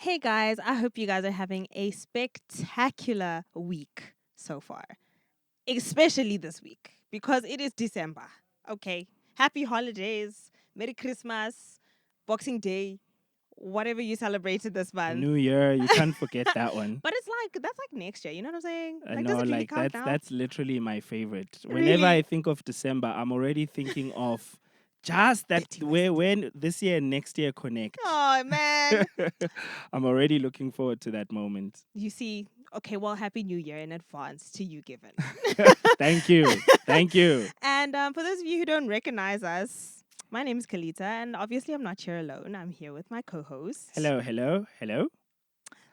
Hey guys, I hope you guys are having a spectacular week so far, especially this week because it is December. Okay, happy holidays, Merry Christmas, Boxing Day, whatever you celebrated this month. New Year, you can't forget that one. But it's like that's like next year. You know what I'm saying? I Like, does know, it really like count that's now? that's literally my favorite. Whenever Really? I think of December, I'm already thinking of just that 31st. where when this year and next year connect. Oh man. I'm already looking forward to that moment. You see, okay, well, happy New Year in advance to you, given. Thank you. Thank you. And for those of you who don't recognize us, my name is Kelitah, and obviously I'm not here alone. I'm here with my co-host. Hello, hello, hello.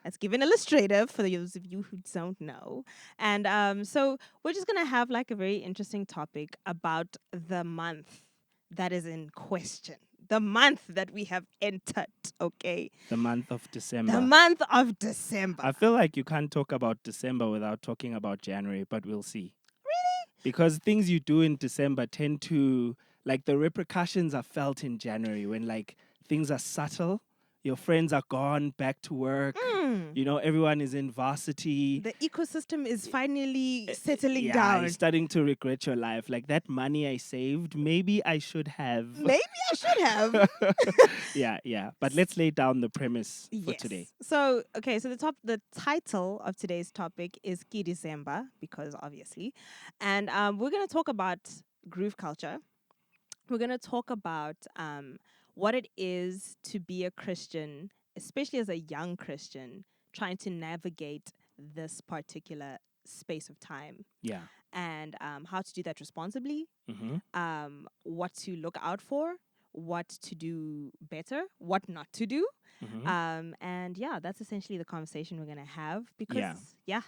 That's given Illustrative for those of you who don't know. And so we're just gonna have like a very interesting topic about the month that is in question. The month that we have entered, okay? The month of The December. month of December. I feel like you can't talk about December without talking about January, but we'll see. Because things you do in December tend to, like, the repercussions are felt in January when like things are subtle. Your friends are gone back to work. Mm. Everyone is in varsity. The ecosystem is finally settling Yeah, you're down. starting to regret your life. Like, that money I saved, maybe I should have. Maybe I should have. Yeah. But let's lay down the premise for today. Yes. So, okay, so the title of today's topic is Ki Dezemba, because obviously. And we're going to talk about groove culture. We're going to talk about what it is to be a Christian, especially as a young Christian, trying to navigate this particular space of time, Yeah. and how to do that responsibly, Mm-hmm. what to look out for, what to do better, what not to do. Mm-hmm. And yeah, that's essentially the conversation we're gonna have because Yeah. yeah.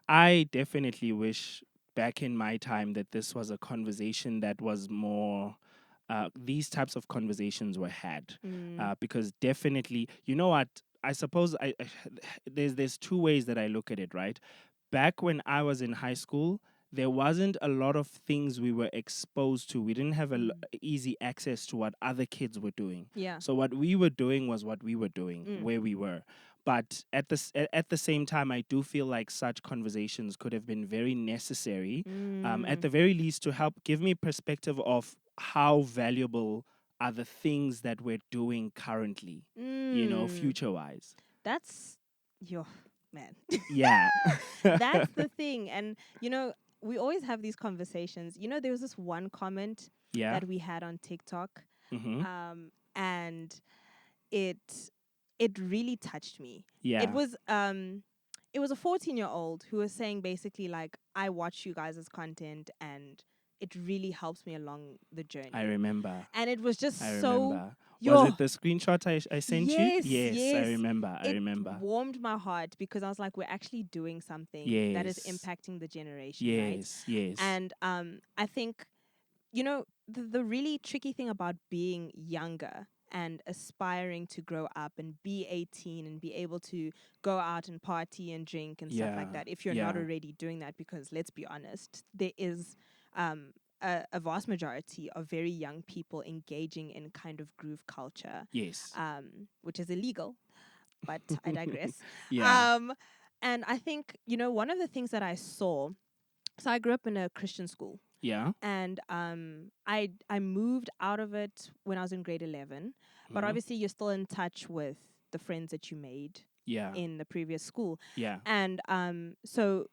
I definitely wish back in my time that this was a conversation that was more. These types of conversations were had Mm, because definitely, you know what? I suppose there's two ways that I look at it. Right, back when I was in high school, there wasn't a lot of things we were exposed to. We didn't have easy access to what other kids were doing. yeah. So what we were doing was what we were doing, Mm, where we were. But at the same time, I do feel like such conversations could have been very necessary, at mm, the very least, to help give me perspective of how valuable are the things that we're doing currently, mm. future wise. That's your man. Yeah. That's the thing. And we always have these conversations. There was this one comment Yeah. that we had on TikTok. Mm-hmm. And it it really touched me. It Yeah. was it was a 14-year-old who was saying basically like, I watch you guys' content and it really helps me along the I journey. remember. And it was I just so remember. Was yo it the screenshot I sent you? yes, Yes, I yes. remember. I It remember. warmed my heart because I was like, we're actually doing something that is Yes. impacting the generation, right? Yes. Yes. And I think the really tricky thing about being younger and aspiring to grow up and be 18 and be able to go out and party and drink and stuff Yeah. like that, if you're not Yeah. already doing that, because let's be honest, there is a vast majority of very young people engaging in kind of groove culture, Yes. which is illegal, but I digress. Yeah. um, and I think, one of the things that I saw, so I grew up in a Christian school, Yeah. and I moved out of it when I was in grade 11. But Hmm. obviously, you're still in touch with the friends that you made Yeah. in the previous school, Yeah. and so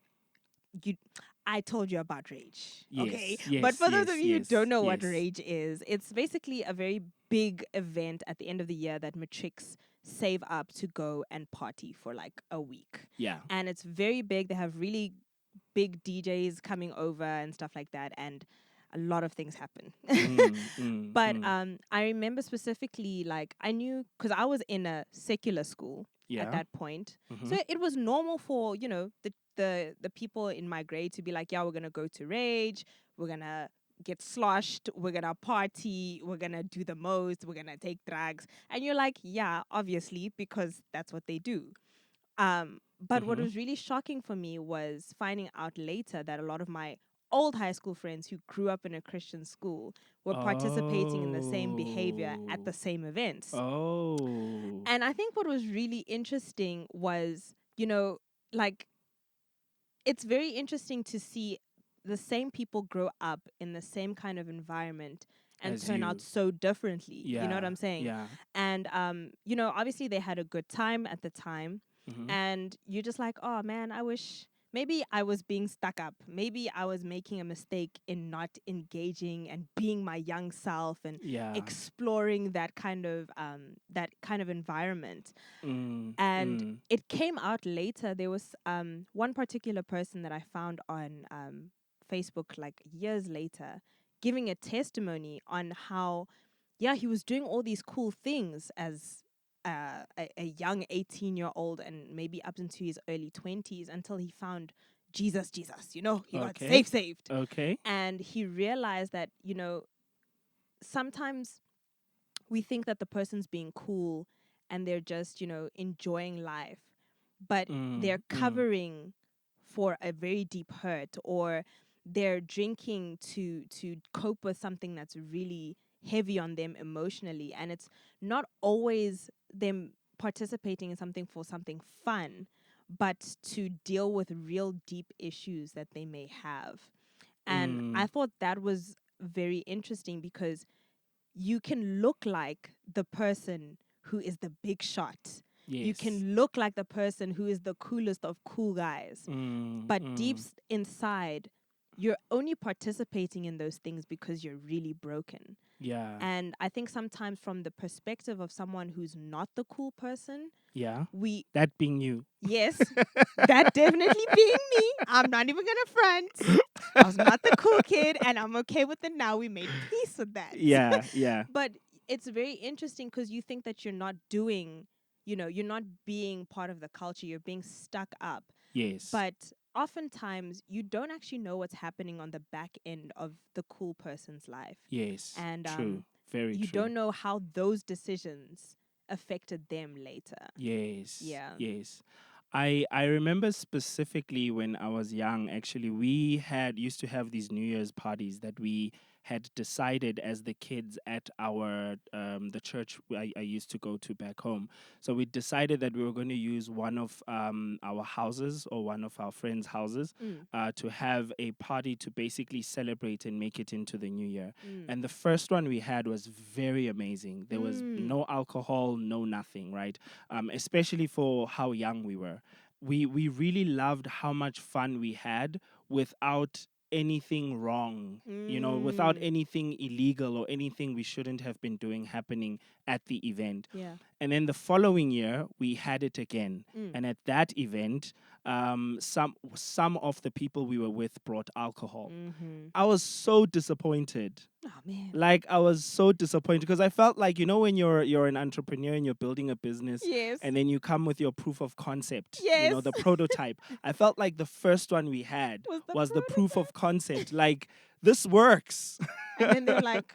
you. I told you about rage, okay? Yes. But Yes. for those of Yes. you who don't Yes. know what Yes. rage is, it's basically a very big event at the end of the year that matrics save up to go and party for like a week. Yeah. And it's very big. They have really big DJs coming over and stuff like that, and a lot of things happen. Mm, mm, But mm. I remember specifically, like, I knew because I was in a secular school at Yeah. that point, Mm-hmm. so it was normal for the people in my grade to be like, yeah, we're gonna go to rage, we're gonna get sloshed, we're gonna party, we're gonna do the most, we're gonna take drugs, and you're like, yeah, obviously, because that's what they do. But what Mm-hmm. was really shocking for me was finding out later that a lot of my old high school friends who grew up in a Christian school were participating in the same behavior at the Oh. same events. Oh. And I think what was really interesting was, like, it's very interesting to see the same people grow up in the same kind of environment and As turn out you. so differently. You know what Yeah. I'm saying? Yeah. And obviously they had a good time at the time, Mm-hmm. and you're just like, oh man, I wish maybe I was being stuck up. Maybe I was making a mistake in not engaging and being my young self and Yeah. exploring that kind of environment. Mm. And Mm. it came out later. There was one particular person that I found on Facebook like years later giving a testimony on how, yeah, he was doing all these cool things as a young 18-year-old and maybe up into his early 20s until he found Jesus. He got Okay. saved. Okay. And he realized that, sometimes we think that the person's being cool and they're just, enjoying life, but Mm. they're Mm. covering for a very deep hurt, or they're drinking to cope with something that's really heavy on them emotionally, and it's not always them participating in something for something fun, but to deal with real deep issues that they may have. And I Mm. thought that was very interesting because you can look like the person who is the big shot. You Yes. can look like the person who is the coolest of cool guys. Mm. But deep Mm. inside, you're only participating in those things because you're really broken. Yeah. And I think sometimes, from the perspective of someone who's not the cool person, Yeah. we, That being you. yes, that definitely being me, I'm not even going to front. I was not the cool kid, and I'm okay with it now. We made peace with that. Yeah. Yeah. But it's very interesting because you think that you're not you're not being part of the culture, you're being stuck up. Yes. But oftentimes, you don't actually know what's happening on the back end of the cool person's life. Yes. And True. Very you true. don't know how those decisions affected them later. Yes, Yeah. yes. I remember specifically when I was young, actually, we had used to have these New Year's parties that we had decided as the kids at our the church I used to go to back home. So we decided that we were going to use one of our houses or one of our friends' houses Mm. to have a party to basically celebrate and make it into the new year. Mm. And the first one we had was very amazing. There was Mm. no alcohol, no nothing, right? Especially for how young we were. We really loved how much fun we had without anything wrong, without Mm. anything illegal or anything we shouldn't have been doing happening at the event. Yeah. And then the following year, we had it again. Mm. And at that event, some of the people we were with brought alcohol. Mm-hmm. I was so disappointed. Oh man. Like I was so disappointed because I felt like when you're an entrepreneur and you're building a business Yes. and then you come with your proof of concept, Yes. the prototype. I felt like the first one we had Was the was the proof prototype. of concept. Like this works. And then they're like,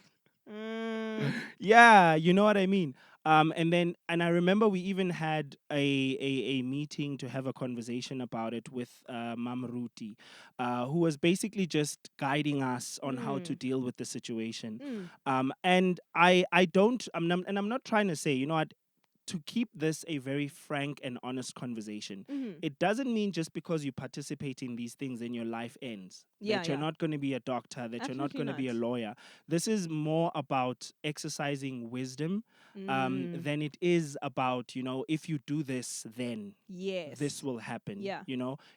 mm. Yeah, you know what I mean. And I remember we even had a meeting to have a conversation about it with Mam Ruti, who was basically just guiding us on how to Mm. deal with the situation. Mm. And I don't I'm not trying to say to keep this a very frank and honest conversation. Mm-hmm. It doesn't mean just because you participate in these things, then your life ends. Yeah, That you're yeah. not going to be a doctor, that you're not Absolutely going to not. be a lawyer. This is more about exercising wisdom Mm. than it is about, if you do this, then this Yes. will happen. Yeah.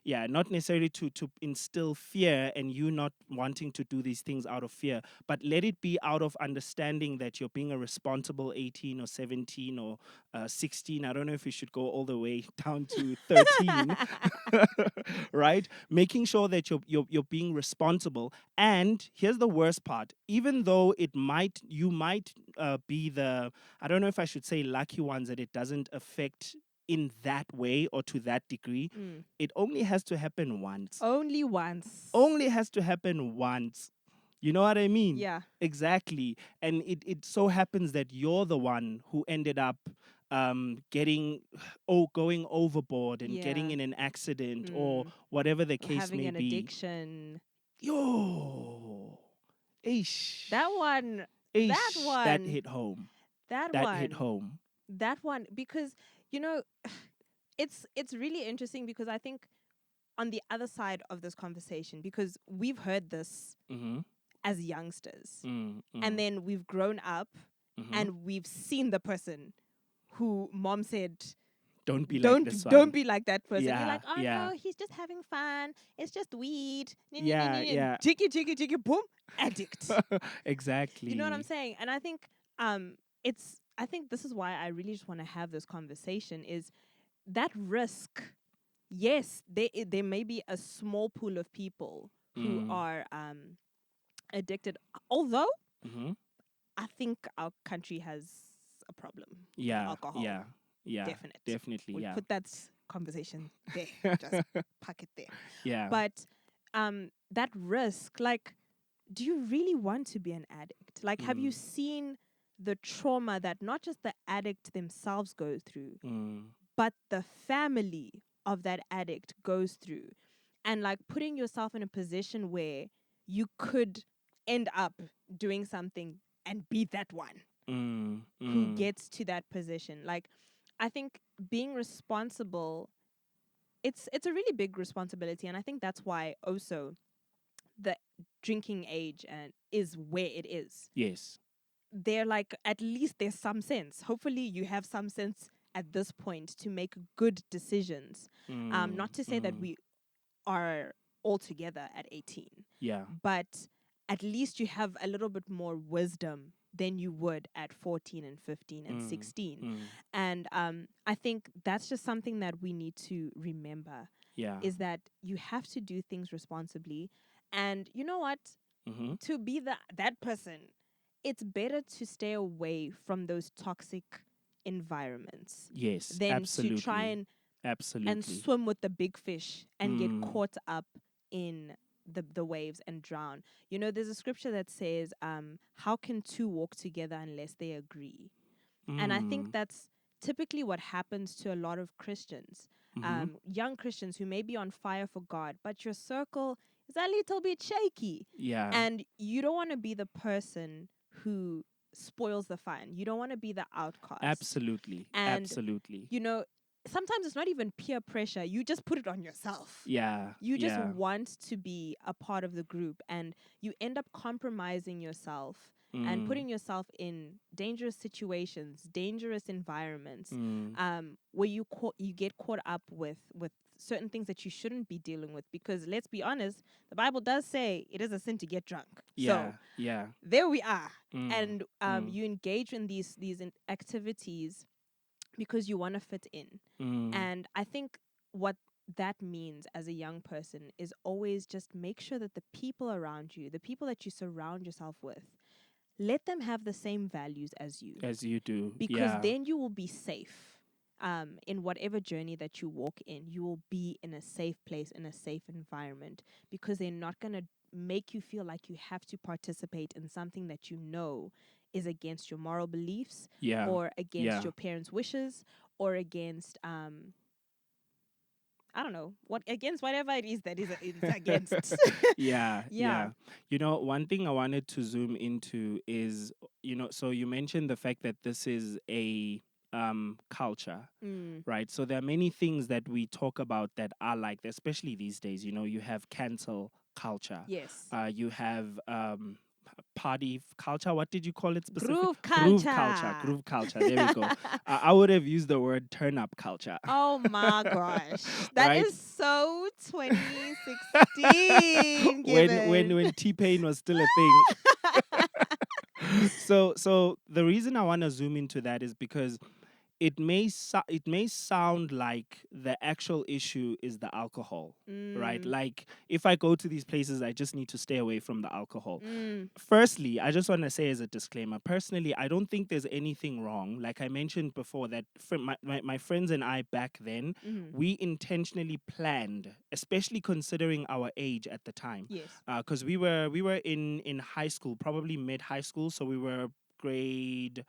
Yeah, not necessarily to instill fear and you not wanting to do these things out of fear, but let it be out of understanding that you're being a responsible 18 or 17 or 16. I don't know if we should go all the way down to 13. Right, making sure that you're being responsible. And here's the worst part: even though you might be the, I don't know if I should say lucky ones, that it doesn't affect in that way or to that degree. Mm. It only has to happen once. Only once. Only has to happen once. You know what I mean? Yeah. Exactly. And it so happens that you're the one who ended up getting going overboard and getting Yeah. in an accident or Mm. whatever the Or case having may an be. addiction. Yo, ish, That one, that ish, that one, hit home. that That hit one, home. that one, because you know, it's really interesting because I think on the other side of this conversation, because we've heard this Mm-hmm. as youngsters, and Mm-hmm. then we've grown up Mm-hmm. and we've seen the person who mom said Don't be like this don't one. be like that person. You're Yeah, like, oh yeah, no, he's just having fun. It's just weed. yeah, yeah. Jiggy, jiggy, jiggy, boom, addict. You know what I'm Exactly. saying? And I think I think this is why I really just want to have this conversation is that risk. Yes, there may be a small pool of people who Mm. are addicted. Although Mm-hmm. I think our country has a problem with Yeah, alcohol. yeah, yeah. Definite. Definitely, We'll yeah. put that conversation there. Just pack it there. Yeah. But that risk, like, do you really want to be an addict? Like, have you Mm. seen the trauma that not just the addict themselves go through, Mm. but the family of that addict goes through? And like putting yourself in a position where you could end up doing something and be that one Mm. who Mm. gets to that position. Like, I think being responsible, it's a really big responsibility, and I think that's why also the drinking age and is where it is. Yes. They're like, at least there's some sense. Hopefully you have some sense at this point to make good decisions. Mm. Not to say that Mm. we are all together at 18, Yeah. but at least you have a little bit more wisdom than you would at 14 and 15 and Mm. 16. Mm. And I think that's just something that we need to remember Yeah. is that you have to do things responsibly. And you know what? Mm-hmm. To be that person, it's better to stay away from those toxic environments Yes, than to try absolutely. and Absolutely. swim with the big fish and get Mm. caught up in the waves and drown. You know, there's a scripture that says, how can two walk together unless they agree? And I think Mm. that's typically what happens to a lot of Christians, Mm-hmm. young Christians who may be on fire for God, but your circle is a little bit shaky. Yeah. And you don't want to be the person who spoils the fun. You don't want to be the outcast. Absolutely. And, Absolutely. you know, sometimes it's not even peer pressure. You just put it on yourself. Yeah. You just Yeah. want to be a part of the group, and you end up compromising yourself and Mm. putting yourself in dangerous situations, dangerous environments, Mm. where you get caught up with certain things that you shouldn't be dealing with. Because let's be honest, the Bible does say it is a sin to get drunk. Yeah. So Yeah. there we are, Mm. and Mm. you engage in these activities because you want to fit in. Mm. And I think what that means as a young person is always just make sure that the people around you, the people that you surround yourself with, let them have the same values as you, As you do. because Yeah. then you will be safe. In whatever journey that you walk in, you will be in a safe place, in a safe environment, because they're not going to make you feel like you have to participate in something that you know is against your moral beliefs Yeah. or against Yeah. your parents' wishes or against I don't know what against whatever it is that is it's against. Yeah, Yeah. yeah. One thing I wanted to zoom into is, so you mentioned the fact that this is a culture, Mm. right? So there are many things that we talk about that are like, especially these days. You have cancel culture, Yes. you have culture. What did you call it specific? Groove Groove culture. culture. Groove culture. There we go. I would have used the word turn up culture, Oh my gosh. That right? is so 2016 given. When T Pain was still a thing. So the reason I want to zoom into that is because it may sound like the actual issue is the alcohol, right? Mm. Like if I go to these places, I just need to stay away from the alcohol. Mm. Firstly, I just want to say as a disclaimer, personally, I don't think there's anything wrong. Like I mentioned before, that my friends and I back then, Mm. we intentionally planned, especially considering our age at the time, Yes. because we were in high school, probably mid high school, so we were grade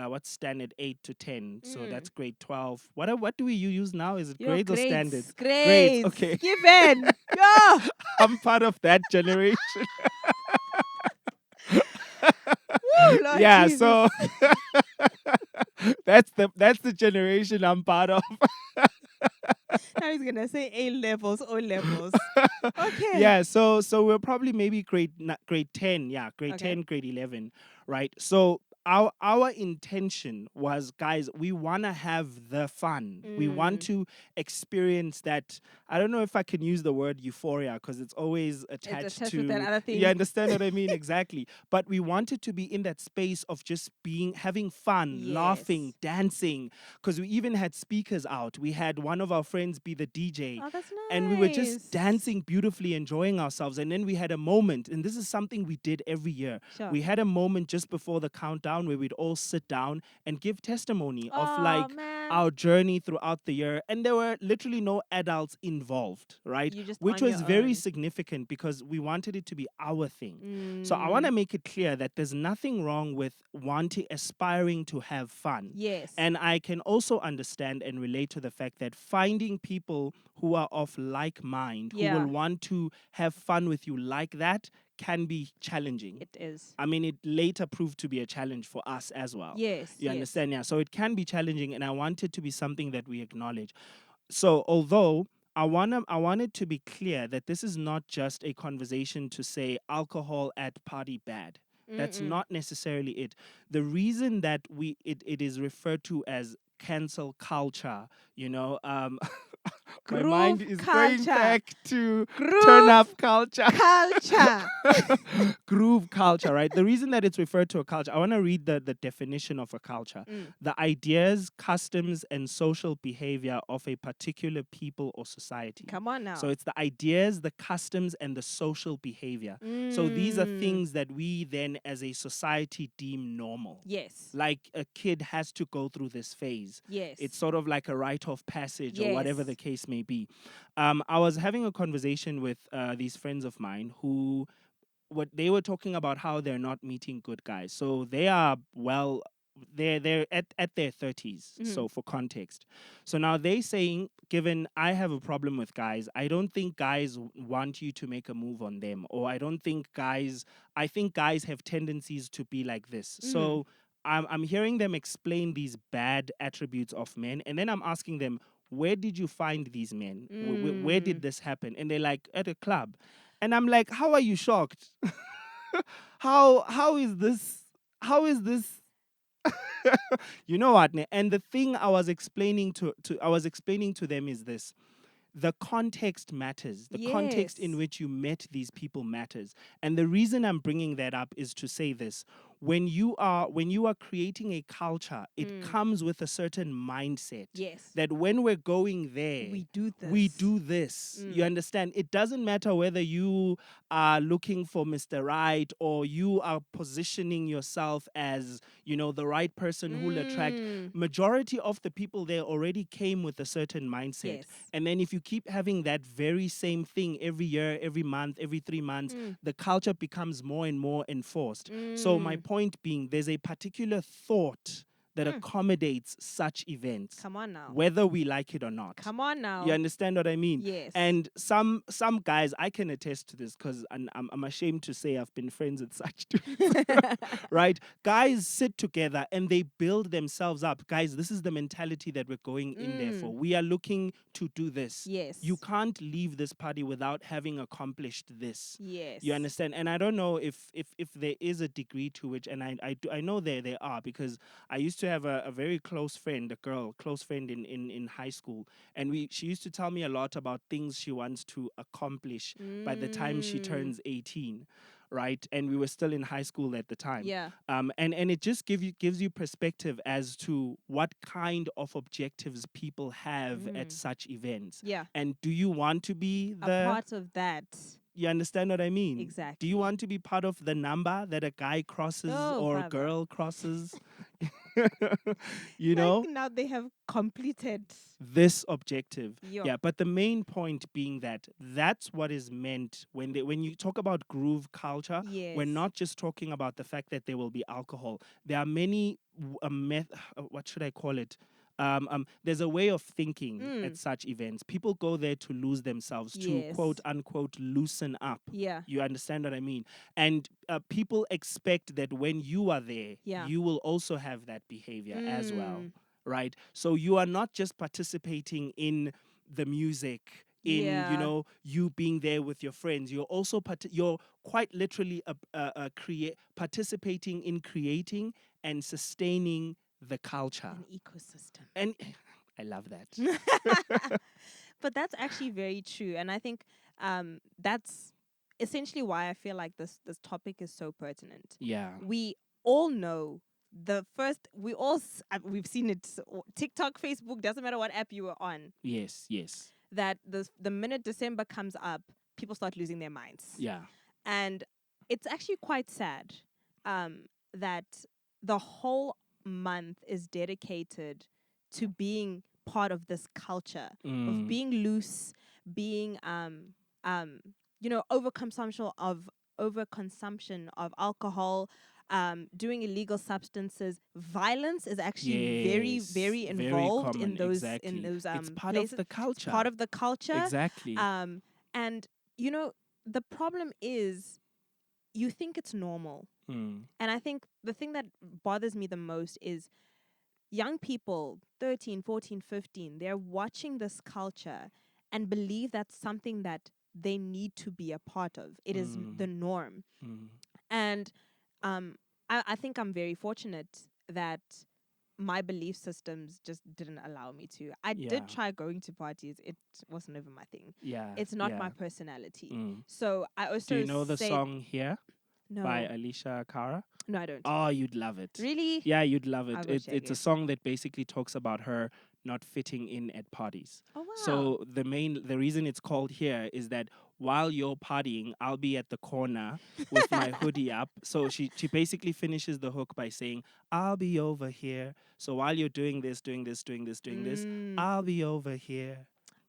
what's standard 8 to 10. So Mm. that's grade 12. What do we use now? Is it Your grades or grades, standards? Grades. grades, Okay. given. Yeah. I'm part of that generation. Woo, Lord Yeah, Jesus. so that's the generation I'm part of. Now he's gonna say A levels, O levels. Okay. Yeah, so we're probably maybe grade 10, yeah, grade Okay. 10, grade 11, right? So our intention was, guys, we want to have the fun. We want Mm. to experience that. I don't know if I can use the word euphoria because it's always It's attached attached with that to, other you thing. understand what I mean? Exactly. But we wanted to be in that space of just having fun, laughing, Yes. dancing, because we even had speakers out. We had one of our friends be the DJ, Oh, that's and we were just nice. dancing beautifully, enjoying ourselves. And then we had a moment, and this is something we did every year. Sure. We had a moment just before the countdown where we'd all sit down and give testimony of Oh like man. our journey throughout the year. And there were literally no adults involved, right? You just Which on was your very own. significant because we wanted it to be our thing. So I want Mm. to make it clear that there's nothing wrong with wanting, aspiring to have fun. Yes. And I can also understand and relate to the fact that finding people who are of like mind, who will Yeah, want to have fun with you like that, can be challenging. it is. I mean, it later proved to be a challenge for us as well. Yes, You yes. understand? Yeah. So it can be challenging, and I want it to be something that we acknowledge. So although I want it to be clear that this is not just a conversation to say alcohol at party bad. That's Mm-mm. not necessarily it. The reason that it is referred to as cancel culture, my mind Groove is going culture. back to turn up Groove culture. culture. Groove culture, right? The reason that it's referred to a culture, I want to read the definition of a culture. Mm. The ideas, customs, and social behavior of a particular people or society. Come on So now. it's the ideas, the customs, and the social behavior. So these are Mm. things that we then as a society deem normal. Yes. Like a kid has to go through this phase. Yes. It's sort of like a rite of passage or whatever the Yes. case may be. I was having a conversation with these friends of mine who what they were talking about how they're not meeting good guys. So they are they're at their 30s. Mhm. So for context. So now they saying, given I have a problem with guys, I don't think guys want you to make a move on them. Or I think guys have tendencies to be like this. Mhm. So I'm hearing them explain these bad attributes of men, and then I'm asking them, where did you find these men? Where did Mm. this happen? And they're like, at a club. And I'm like, how are you shocked? How is this? How is this? You know what? And the thing I was explaining to them is this: the context matters. The context in Yes. which you met these people matters. And the reason I'm bringing that up is to say this: when you are creating a culture, it Mm. comes with a certain mindset Yes. that when we're going there, We do we this. do this. You Mm. understand? It doesn't matter whether you are looking for Mr. Right or you are positioning yourself as, the right person who will attract. Mm. Majority of the people there already came with a certain mindset. Yes. And then if you keep having that very same thing every year, every month, every 3 months, Mm. the culture becomes more and more enforced. So my Mm. point being, there's a particular thought that Mm. accommodates such events, Come on now. whether we like it or not. Come on You now. understand what I mean? Yes. And some guys, I can attest to this because I'm ashamed to say I've been friends with such dudes. Right? Guys sit together and they build themselves up. Guys, this is the mentality that we're going in there for. Mm. We are looking to do this. You Yes. can't leave this party without having accomplished this. Yes. You understand? And I don't know if there is a degree to which, and I know there are, because I used to have a very close friend, a girl, close friend in high school, and she used to tell me a lot about things she wants to accomplish by the time she Mm. turns 18, right? And we were still in high school at the time. Yeah. And it just gives you perspective as to what kind of objectives people have at Mm. such events. Yeah. And do you want to be A part of that. you understand what I mean? Do you Exactly. want to be part of the number that a guy crosses Oh, or a brother. girl crosses? you Like know, now they have completed. this objective. Yo. Yeah, but the main point being that that's what is meant when you talk about groove culture. We're Yes. not just talking about the fact that there will be alcohol. There are many what should I call it? There's a way of thinking at Mm. such events. People go there to lose themselves, to quote Yes. unquote loosen up. Yeah. You understand what I mean? And people expect that when you are there, Yeah. you will also have that behavior as well, Mm. right? So you are not just participating in the music, in Yeah. you being there with your friends. You're also you're quite literally participating in creating and sustaining the culture. An ecosystem. And I love that. But that's actually very true, and I think that's essentially why I feel like this topic is so pertinent. Yeah. We all know we've seen it, TikTok, Facebook, doesn't matter what app you were on, Yes, yes. that the minute December comes up, people start losing their minds. Yeah. And it's actually quite sad that the whole month is dedicated to being part of this culture of Mm. being loose, being overconsumption of alcohol, doing illegal substances. Violence is actually very, Yes. very Very involved in common, those exactly. It's part of places. the It's part culture. of the culture. Exactly. And you know, the problem is you think it's normal. Mm. And I think the thing that bothers me the most is young people, 13, 14, 15, they're watching this culture and believe that's something that they need to be a part of. It is the Mm. norm. Mm. And I think I'm very fortunate that my belief systems just didn't allow me to. I Yeah. did try going to parties. It wasn't ever my thing. Yeah. It's not Yeah. my personality. Mm. So I Do you also know the say song Here by no. Alicia Cara? No, I don't. Oh, you'd love it. Really? Yeah, you'd love I'll it. go check It's a it. song that basically talks about her not fitting in at parties. Oh wow. So the reason it's called Here is that while you're partying, I'll be at the corner with my hoodie up. So she basically finishes the hook by saying, "I'll be over here." So while you're doing this, doing this, Mm, I'll be over here.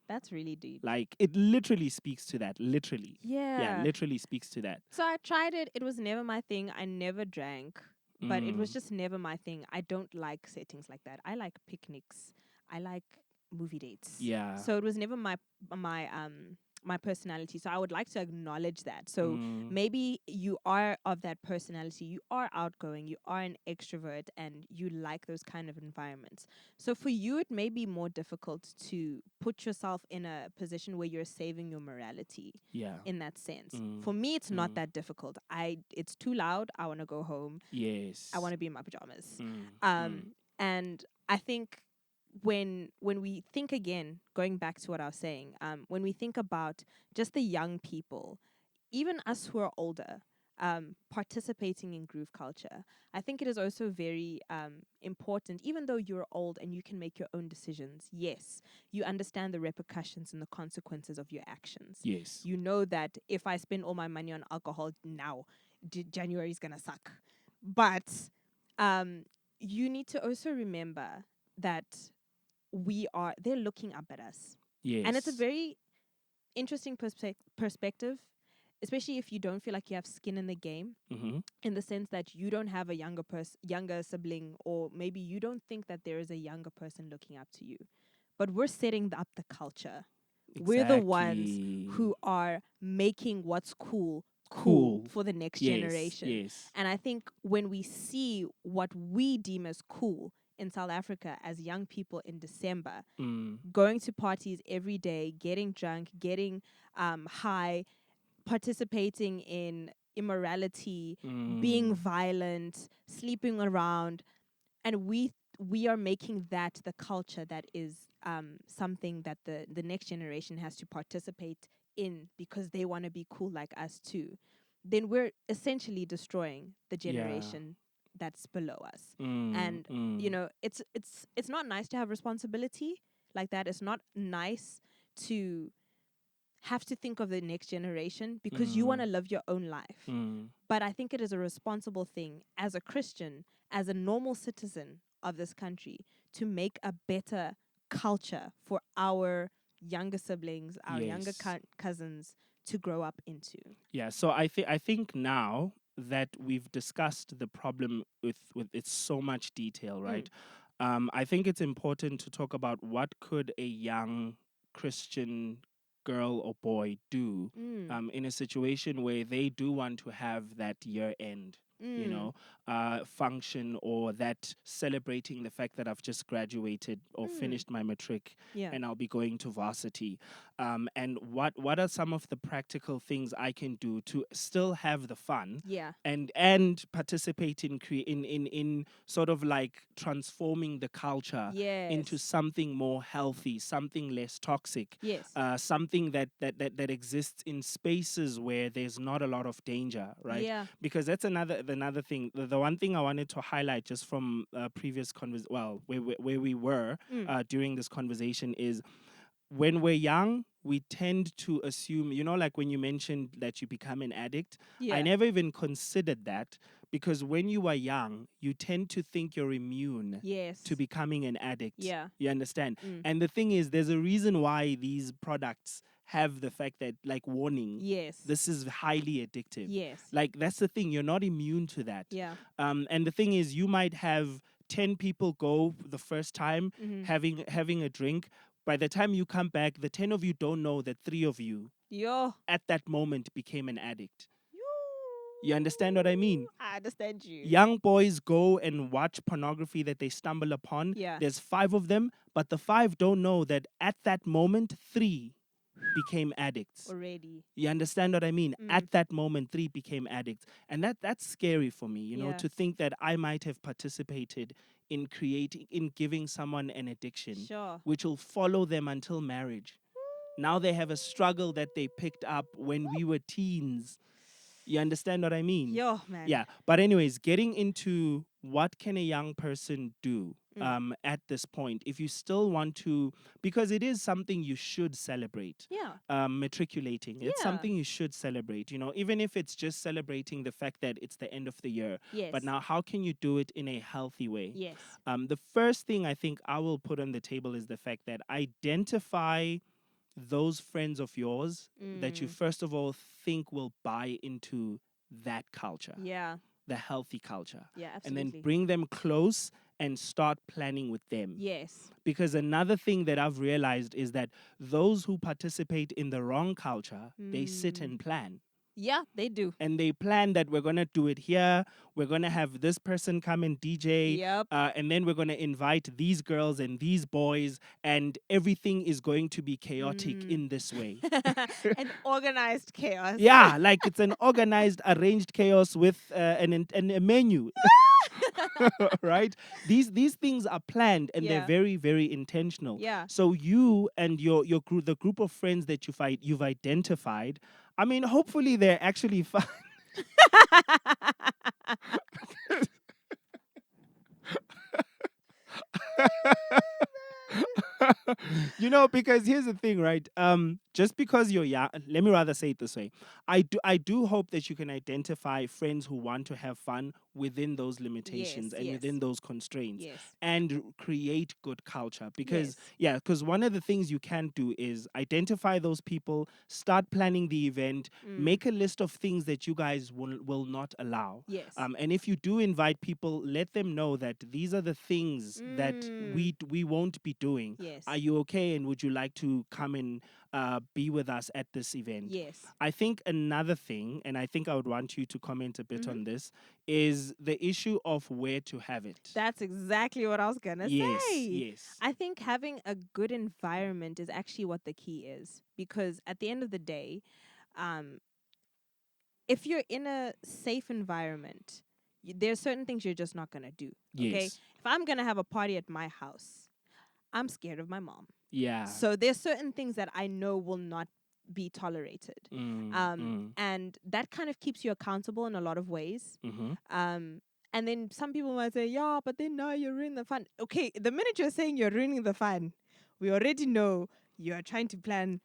that's really deep. Like it literally speaks to that. Literally. Yeah, Yeah. literally speaks to that. So I tried it. It was never my thing. I never drank, but it was Mm. just never my thing. I don't like settings like that. I like picnics. I like movie dates. Yeah. So it was never my my personality. So I would like to acknowledge that. So Mm. maybe you are of that personality. You are outgoing. You are an extrovert, and you like those kind of environments. So for you, it may be more difficult to put yourself in a position where you're saving your morality Yeah. in that sense. Mm. For me, it's not Mm. that difficult. It's too loud. I want to go home. I want Yes. to be in my pajamas. Mm. Mm. And I think when we think again, going back to what I was saying, when we think about just the young people, even us who are older, participating in groove culture, I think it is also very important, even though you're old and you can make your own decisions. Yes, you understand the repercussions and the consequences of your actions. Yes. You know that if I spend all my money on alcohol now, January is going to suck. But um, you need to also remember that they're looking up at us. And it's a Yes. very interesting perspective, especially if you don't feel like you have skin in the game, Mm-hmm. in the sense that you don't have a younger sibling, or maybe you don't think that there is a younger person looking up to you. But we're setting up the culture. We're the ones Exactly. who are making what's cool Cool. for the next Yes. generation. Yes. And I think when we see what we deem as cool in South Africa as young people in December, Mm. going to parties every day, getting drunk, getting high, participating in immorality, being Mm. violent, sleeping around, and we are making that the culture that is something that the next generation has to participate in because they want to be cool like us too. Then we're essentially destroying the Yeah. generation that's below us. Mm. And Mm. it's not nice to have responsibility like that. It's not nice to have to think of the next generation because you want Mm. to live your own life. Mm. But I think it is a responsible thing as a Christian, as a normal citizen of this country to make a better culture for our younger siblings, our younger Yes. cousins to grow up into? Yeah, so I think now that we've discussed the problem with its so much detail, Mm, right? I think it's important to talk about what could a young Christian girl or boy do mm, in a situation where they do want to have that year end, you mm, know, function, or that celebrating the fact that I've just graduated or mm. finished my matric Yeah. and I'll be going to varsity. And what are some of the practical things I can do to still have the fun Yeah. and participate in sort of like transforming the culture into Yes. something more healthy, something less toxic, Yes. something that exists in spaces where there's not a lot of danger, right? Yeah. Because that's another thing. The one thing I wanted to highlight just from previous where we were Mm. during this conversation is when we're young, we tend to assume, like when you mentioned that you become an addict, I Yeah. never even considered that because when you are young, you tend to think you're immune to Yes. becoming an addict. Yeah. You understand? Mm. And the thing is, there's a reason why these products have the fact that, like, warning, Yes. this is highly addictive. Yes. Like, that's the thing, you're not immune to that. Yeah. And the thing is, you might have 10 people go the first time Mm-hmm. having a drink. By the time you come back, the 10 of you don't know that 3 of you Yo. at that moment became an addict. You. You understand what I mean? I understand you. Young boys go and watch pornography that they stumble upon. Yeah. There's 5 of them, but the 5 don't know that at that moment, 3 became addicts. Already. You understand what I mean? Mm. At that moment, 3 became addicts. And that's scary for me, Yes. to think that I might have participated in giving someone an addiction, Sure. which will follow them until marriage. Now they have a struggle that they picked up when we were teens. You understand what I mean? Yo, man. Yeah. But anyways, getting into what can a young person do Mm. at this point, if you still want to, because it is something you should celebrate. Yeah. Matriculating, it's Yeah. something you should celebrate. Even if it's just celebrating the fact that it's the end of the year. Yes. But now, how can you do it in a healthy way? Yes. The first thing I think I will put on the table is the fact that identify those friends of yours that you Mm. first of all think will buy into that culture, Yeah. the healthy culture, Yeah. and then Absolutely. bring them close and start planning with them. Yes. Because another thing that I've realized is that those who participate in the wrong culture, they sit Mm. and plan. Yeah, they do. And they plan that we're going to do it here. We're going to have this person come and DJ. Yep. And then we're going to invite these girls and these boys. And everything is going to be chaotic Mm. in this way. An organized chaos. Yeah, like it's an organized, arranged chaos with a menu. Right? These things are planned and they're Yeah. very, very intentional. Yeah. So you and your group, the group of friends that you've identified, I mean, hopefully they're actually fun. Because here's the thing, right? Just because you're young, let me rather say it this way. I do hope that you can identify friends who want to have fun within those Yes. limitations and Yes. within those constraints Yes. and create good culture. Because Yes. because one of the things you can do is identify those people, start planning the event, Mm. make a list of things that you guys will not allow. Yes. And if you do invite people, let them know that these are the things that Mm. we won't be doing. Yes. Are you okay? And would you like to come and be with us at this event? Yes. I think another thing, and I think I would want you to comment a bit Mhm. on this, is the issue of where to have it. That's exactly what I was gonna Yes, say. yes. I think having a good environment is actually what the key is, because at the end of the day, um, if you're in a safe environment, there's certain things you're just not gonna do. Okay, Yes. if I'm gonna have a party at my house, I'm scared of my mom. Yeah. So there's certain things that I know will not be tolerated. Mm. And that kind of keeps you accountable in a lot of ways. Mm-hmm. And then some people might say, yeah, but then now you're ruining the fun. Okay, the minute you're saying you're ruining the fun, we already know you're trying to plan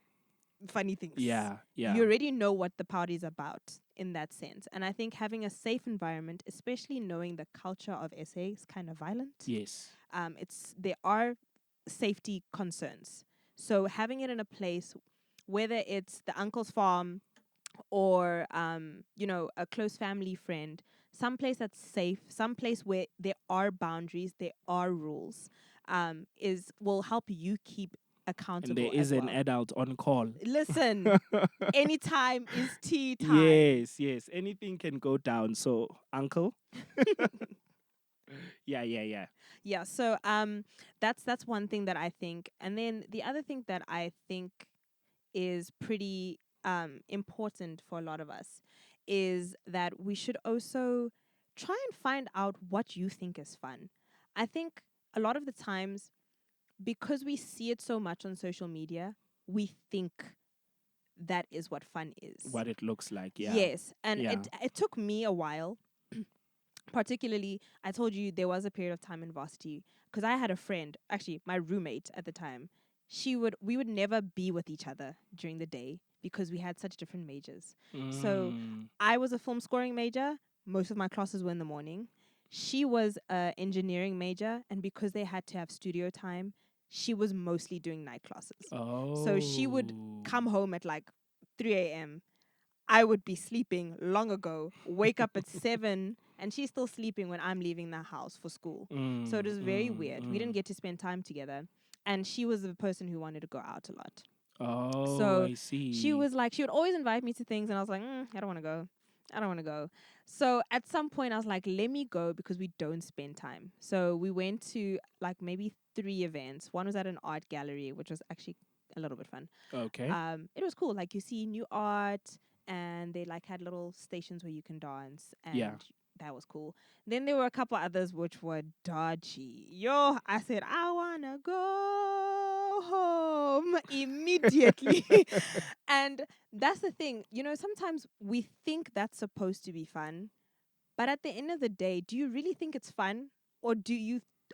funny things. Yeah, You yeah. already know what the party's about in that sense. And I think having a safe environment, especially knowing the culture of SA is kind of violent, Yes. it's there are safety concerns. So having it in a place, whether it's the uncle's farm or a close family friend, some place that's safe, some place where there are boundaries, there are rules, is will help you keep And there accountable is as an well. adult on call. Listen, anytime is tea time. Yes, yes. Anything can go down. So, uncle? Yeah, yeah, yeah. Yeah, so that's one thing that I think. And then the other thing that I think is pretty important for a lot of us is that we should also try and find out what you think is fun. I think a lot of the times, because we see it so much on social media, we think that is what fun is. What it looks like. Yeah. Yes, and Yeah. it took me a while. Particularly, I told you there was a period of time in varsity because I had a friend, actually my roommate at the time. We would never be with each other during the day because we had such different majors. So Mm. I was a film scoring major. Most of my classes were in the morning. She was a engineering major, and because they had to have studio time, she was mostly doing night classes. So she would Oh. come home at like 3 a.m. I would be sleeping long ago, wake up at 7, and she's still sleeping when I'm leaving the house for school. So it Mm, was very mm, weird. We didn't mm. get to spend time together. And she was the person who wanted to go out a lot. Oh, So I she see. was like, she would always invite me to things, and I was like, I don't want to go. I don't want to go. So at some point, I was like, let me go because we don't spend time. So we went to like maybe 3 events. One was at an art gallery, which was actually a little bit fun. Okay. It was cool. Like you see new art, and they like had little stations where you can dance, Yeah. and that was cool. Then there were a couple others which were dodgy. Yo, I said I wanna go home immediately. And that's the thing, sometimes we think that's supposed to be fun, but at the end of the day, do you really think it's fun, or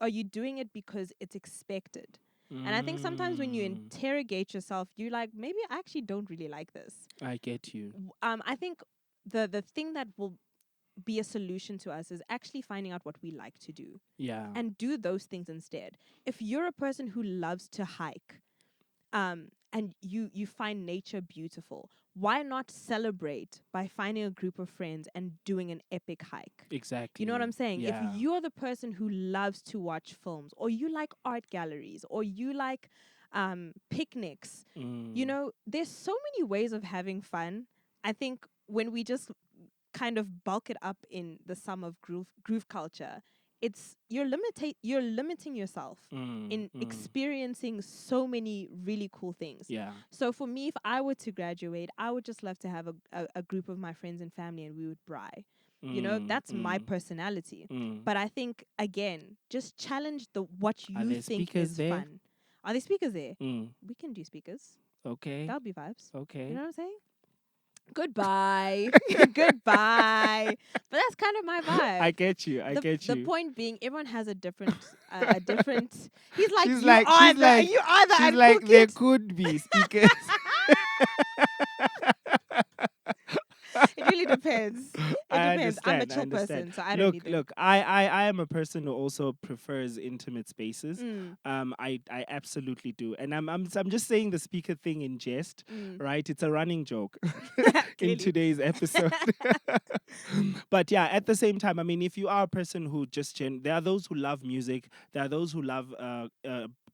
are you doing it because it's expected? And I think sometimes when you Mm, interrogate yourself, you're like, maybe I actually don't really like this. I get you. I think the thing that will be a solution to us is actually finding out what we like to do Yeah. and do those things instead. If you're a person who loves to hike, and you find nature beautiful, why not celebrate by finding a group of friends and doing an epic hike? You know what I'm Exactly. saying? If Yeah. you're the person who loves to watch films, or you like art galleries, or you like picnics, Mm. there's so many ways of having fun. I think when we just kind of bulk it up in the sum of groove culture, it's you're limiting yourself Mm. in Mm. experiencing so many really cool things. Yeah. So for me, if I were to graduate, I would just love to have a group of my friends and family, and we would braai. Mm. That's my Mm. personality. Mm. But I think again, just challenge the what Are you there think speakers is there? fun. Are there speakers there? Mm. We can do speakers. Okay. That'll be vibes. You Okay. know what I'm saying? Goodbye. Goodbye. But that's kind of my vibe. I get you. I get The you. point being, everyone has a different. He's like, She's like, she's like, you are the she's uncool like, there kid. could be speakers. It really depends. It I depends. I'm a understand. I chill understand. person, so I don't Look, need them. look. I am a person who also prefers intimate spaces. Mm, I absolutely do, and I'm just saying the speaker thing in jest, mm. right? It's a running joke in Clearly. today's episode. But yeah, at the same time, I mean, if you are a person who just there are those who love music, there are those who love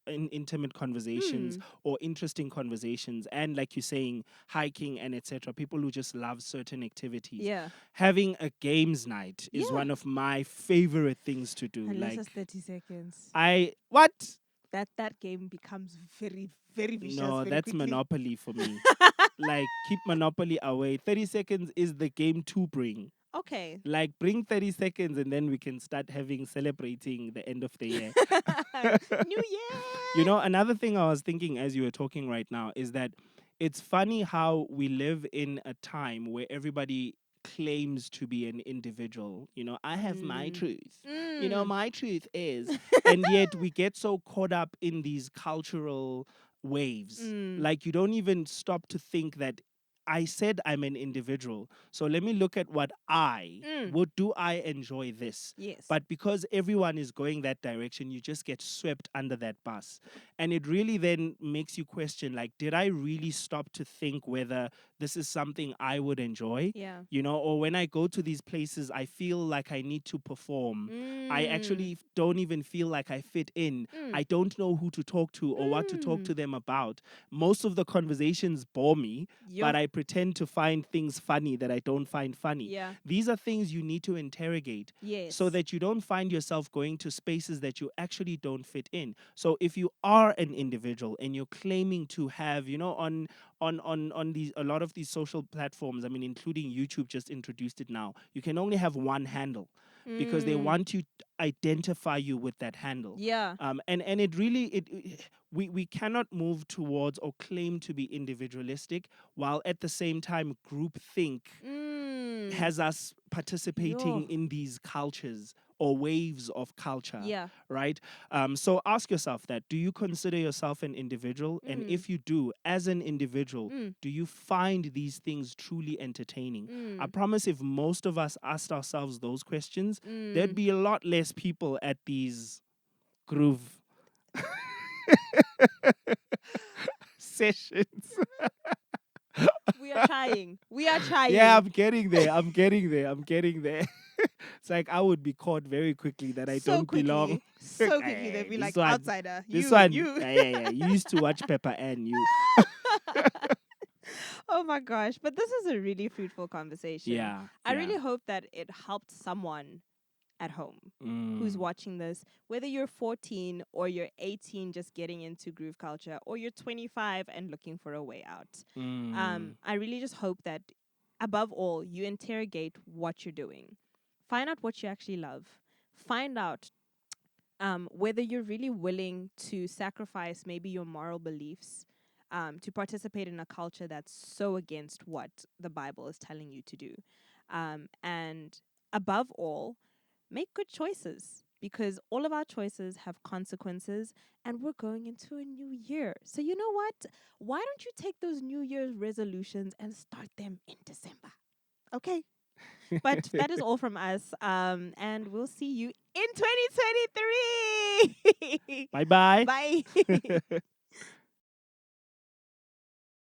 intimate conversations Hmm. or interesting conversations, and like you're saying, hiking and etc. People who just love certain activities. Yeah. Having a games night is Yeah. one of my favorite things to do. Unless Like it's 30 seconds. I what? That game becomes very, very vicious No, very that's quickly. Monopoly for me. Like keep Monopoly away. 30 seconds is the game to bring. Okay. Like bring 30 seconds and then we can start having celebrating the end of the year. New You Year. know, another thing I was thinking as you were talking right now is that it's funny how we live in a time where everybody claims to be an individual. You know, I have my Mm. truth. You know, Mm. my truth is. And yet we get so caught up in these cultural waves. Mm. Like, you don't even stop to think that I said I'm an individual. So let me look at what Mm. what do I enjoy this? Yes. But because everyone is going that direction, you just get swept under that bus. And it really then makes you question, like, did I really stop to think whether this is something I would enjoy? Yeah. You know, or when I go to these places, I feel like I need to perform. I Mm. actually don't even feel like I fit in. Mm. I don't know who to talk to or what to talk Mm. to them about. Most of the conversations bore me, Yo. but I pretend to find things funny that I don't find funny. Yeah. These are things you need to interrogate so Yes. that you don't find yourself going to spaces that you actually don't fit in. So if you are an individual and you're claiming to have, you know, on these, a lot of these social platforms, I mean, including YouTube just introduced it now, you can only have one handle because they Mm. want to identify you with that handle. Yeah. And it really we cannot move towards or claim to be individualistic while at the same time groupthink Mm. has us participating Yo. in these cultures or waves of culture, Yeah. right? So ask yourself that: do you consider yourself an individual? And Mm. if you do, as an individual, Mm. do you find these things truly entertaining? I Mm. promise, if most of us asked ourselves those questions, there'd Mm. be a lot less people at these groove sessions. We are trying. We are Yeah, trying. I'm getting there. I'm getting there. I'm getting there. It's like I would be caught very quickly that I So don't belong. quickly. So quickly. They'd Hey, be this like, one, outsider. this You. one. You. Yeah, yeah, yeah. You used to watch Pepper and you. Oh my gosh. But this is a really fruitful conversation. Yeah, I yeah. really hope that it helped someone at home who's Mm, watching this, whether you're 14 or you're 18 just getting into groove culture, or you're 25 and looking for a way out. mm, I really just hope that above all, you interrogate what you're doing. Find out what you actually love. Find out whether you're really willing to sacrifice maybe your moral beliefs to participate in a culture that's so against what the Bible is telling you to do. And above all, make good choices, because all of our choices have consequences, and we're going into a new year. So, you know what? Why don't you take those New Year's resolutions and start them in December? Okay. But that is all from us. And we'll see you in 2023. bye bye. Bye.